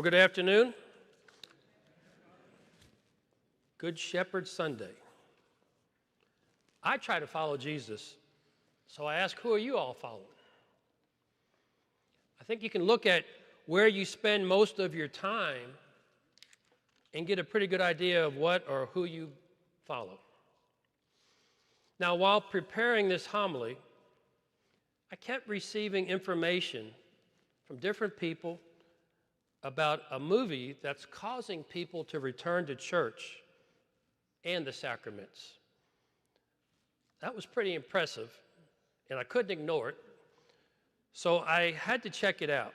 Well, good afternoon. Good Shepherd Sunday. I try to follow Jesus, so I ask, who are you all following? I think you can look at where you spend most of your time and get a pretty good idea of what or who you follow. Now, while preparing this homily, I kept receiving information from different people about a movie that's causing people to return to church and the sacraments. That was pretty impressive, and I couldn't ignore it, so I had to check it out.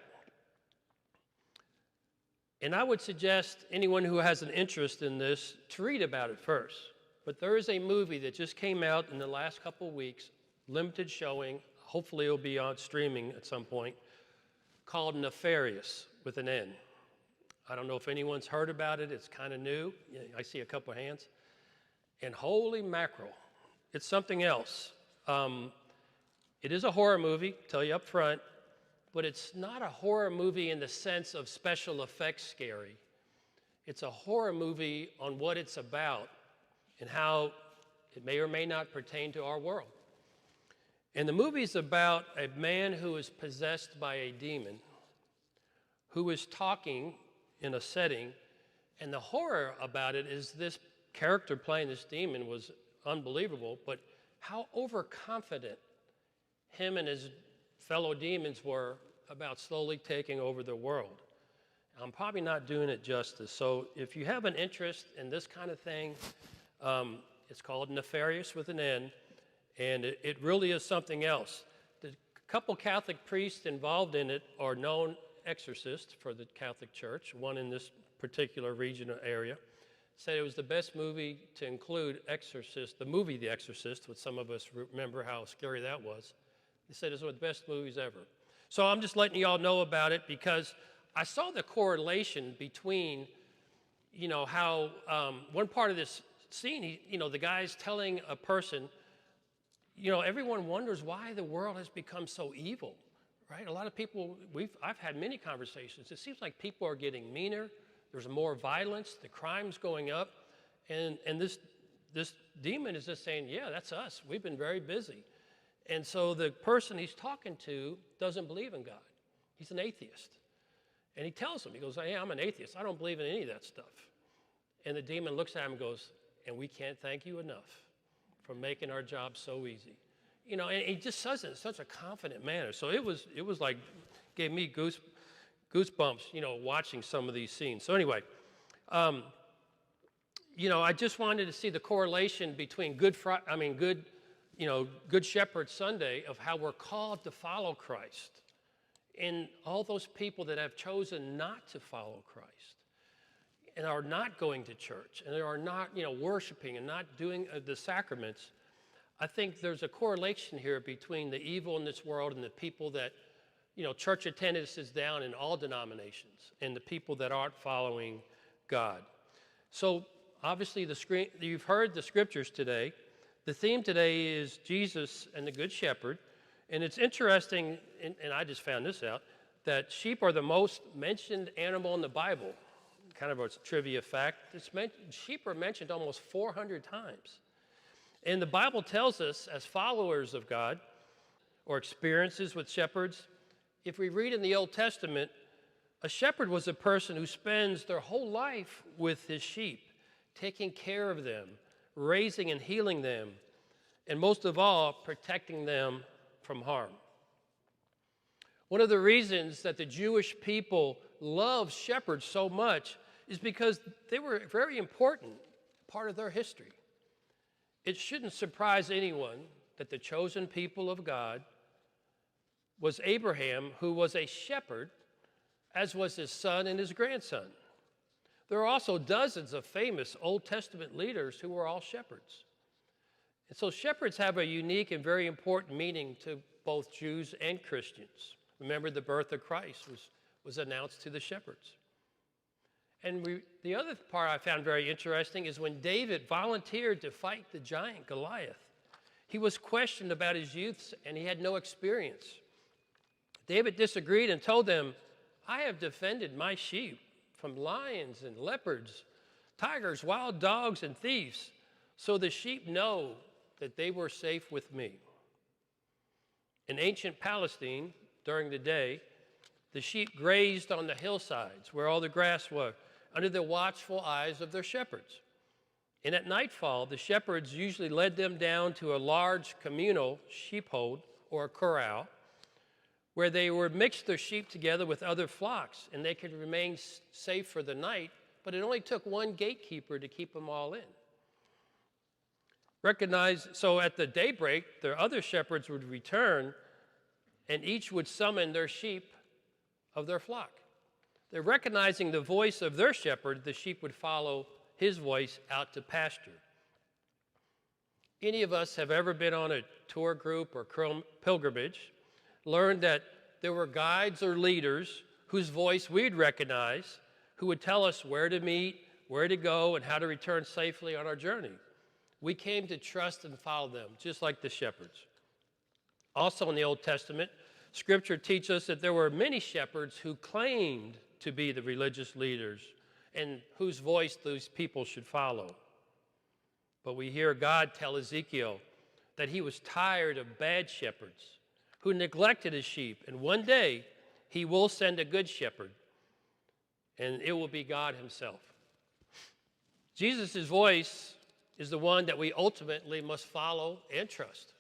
And I would suggest anyone who has an interest in this to read about it first. But there is a movie that just came out in the last couple of weeks, limited showing, hopefully it'll be on streaming at some point, called Nefarious, with an N. I don't know if anyone's heard about it. It's kind of new. I see a couple of hands. And holy mackerel, it's something else. It is a horror movie, tell you up front, but it's not a horror movie in the sense of special effects scary. It's a horror movie on what it's about and how it may or may not pertain to our world. And the movie's about a man who is possessed by a demon, who is talking in a setting, and the horror about it is this character playing this demon was unbelievable, but how overconfident him and his fellow demons were about slowly taking over the world. I'm probably not doing it justice, so if you have an interest in this kind of thing, it's called Nefarious with an N, and it really is something else. The couple Catholic priests involved in it are known exorcists for the Catholic Church, one in this particular region or area. Said it was the best movie to include Exorcist, the movie The Exorcist, which some of us remember how scary that was. They said it's one of the best movies ever. So I'm just letting you all know about it because I saw the correlation between, how one part of this scene, the guy's telling a person, everyone wonders why the world has become so evil, right? A lot of people, I've had many conversations. It seems like people are getting meaner. There's more violence, the crime's going up, and this demon is just saying, yeah, that's us. We've been very busy. And so the person he's talking to doesn't believe in God. He's an atheist. And he tells him, he goes, hey, I'm an atheist. I don't believe in any of that stuff. And the demon looks at him and goes, and we can't thank you enough for making our job so easy. And he just says it in such a confident manner. So it was like, gave me goosebumps, watching some of these scenes. So anyway, I just wanted to see the correlation between Good Shepherd Sunday of how we're called to follow Christ and all those people that have chosen not to follow Christ and are not going to church and are not, worshiping and not doing the sacraments. I think there's a correlation here between the evil in this world and the people that church attendance is down in all denominations, and the people that aren't following God. So obviously you've heard the scriptures today. The theme today is Jesus and the Good Shepherd, and it's interesting, and I just found this out, that sheep are the most mentioned animal in the Bible. Kind of a trivia fact. Sheep are mentioned almost 400 times. And the Bible tells us, as followers of God, or experiences with shepherds, if we read in the Old Testament, a shepherd was a person who spends their whole life with his sheep, taking care of them, raising and healing them, and most of all, protecting them from harm. One of the reasons that the Jewish people loved shepherds so much is because they were a very important part of their history. It shouldn't surprise anyone that the chosen people of God was Abraham, who was a shepherd, as was his son and his grandson. There are also dozens of famous Old Testament leaders who were all shepherds. And so shepherds have a unique and very important meaning to both Jews and Christians. Remember, the birth of Christ was announced to the shepherds. And the other part I found very interesting is when David volunteered to fight the giant Goliath, he was questioned about his youth and he had no experience. David disagreed and told them, I have defended my sheep from lions and leopards, tigers, wild dogs, and thieves, so the sheep know that they were safe with me. In ancient Palestine, during the day, the sheep grazed on the hillsides where all the grass was, under the watchful eyes of their shepherds. And at nightfall, the shepherds usually led them down to a large communal sheepfold or a corral where they would mix their sheep together with other flocks and they could remain safe for the night, but it only took one gatekeeper to keep them all in. So at the daybreak, their other shepherds would return and each would summon their sheep of their flock. They're recognizing the voice of their shepherd, the sheep would follow his voice out to pasture. Any of us have ever been on a tour group or pilgrimage, learned that there were guides or leaders whose voice we'd recognize, who would tell us where to meet, where to go, and how to return safely on our journey. We came to trust and follow them, just like the shepherds. Also in the Old Testament, Scripture teaches us that there were many shepherds who claimed to be the religious leaders and whose voice those people should follow. But we hear God tell Ezekiel that he was tired of bad shepherds who neglected his sheep, and one day he will send a good shepherd, and it will be God himself. Jesus' voice is the one that we ultimately must follow and trust.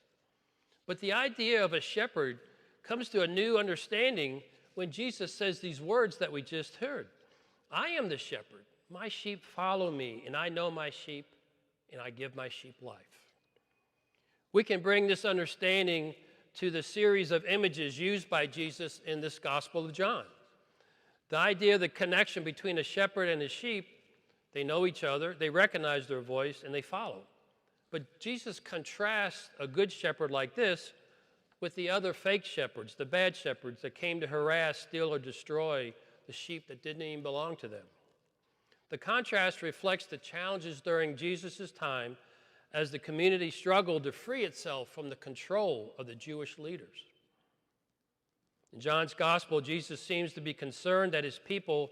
But the idea of a shepherd comes to a new understanding when Jesus says these words that we just heard. I am the shepherd. My sheep follow me, and I know my sheep, and I give my sheep life. We can bring this understanding to the series of images used by Jesus in this Gospel of John. The idea of the connection between a shepherd and his sheep, they know each other, they recognize their voice, and they follow. But Jesus contrasts a good shepherd like this with the other fake shepherds, the bad shepherds that came to harass, steal, or destroy the sheep that didn't even belong to them. The contrast reflects the challenges during Jesus' time as the community struggled to free itself from the control of the Jewish leaders. In John's gospel, Jesus seems to be concerned that his people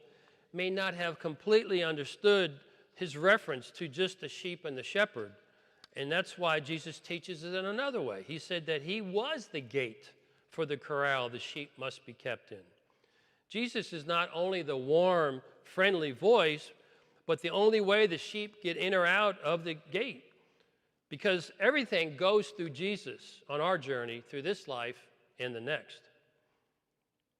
may not have completely understood his reference to just the sheep and the shepherd. And that's why Jesus teaches it in another way. He said that he was the gate for the corral the sheep must be kept in. Jesus is not only the warm, friendly voice, but the only way the sheep get in or out of the gate. Because everything goes through Jesus on our journey through this life and the next.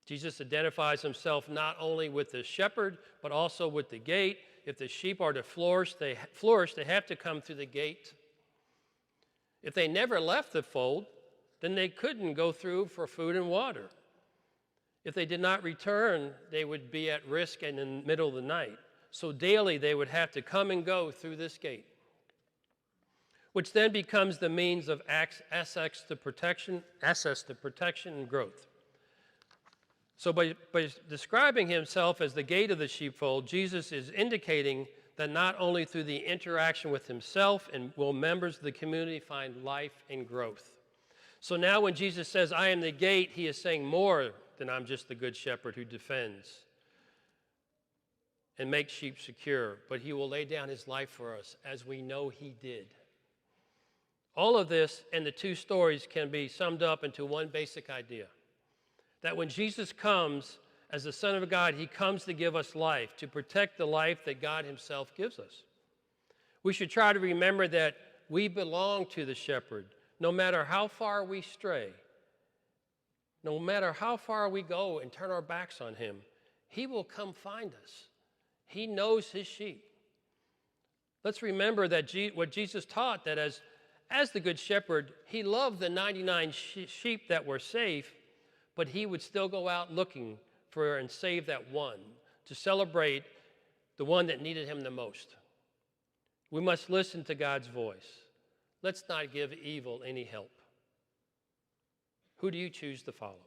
Jesus identifies himself not only with the shepherd, but also with the gate. If the sheep are to flourish, they have to come through the gate. If they never left the fold, then they couldn't go through for food and water. If they did not return, they would be at risk in the middle of the night. So daily they would have to come and go through this gate, which then becomes the means of access to protection and growth. So by describing himself as the gate of the sheepfold, Jesus is indicating that not only through the interaction with himself and will members of the community find life and growth. So now when Jesus says, I am the gate, he is saying more than I'm just the good shepherd who defends and makes sheep secure, but he will lay down his life for us as we know he did. All of this and the two stories can be summed up into one basic idea, that when Jesus comes as the Son of God, he comes to give us life, to protect the life that God himself gives us. We should try to remember that we belong to the shepherd, no matter how far we stray, no matter how far we go and turn our backs on him, he will come find us. He knows his sheep. Let's remember that what Jesus taught, that as the good shepherd, he loved the 99 sheep that were safe, but he would still go out looking for and save that one, to celebrate the one that needed him the most. We must listen to God's voice. Let's not give evil any help. Who do you choose to follow?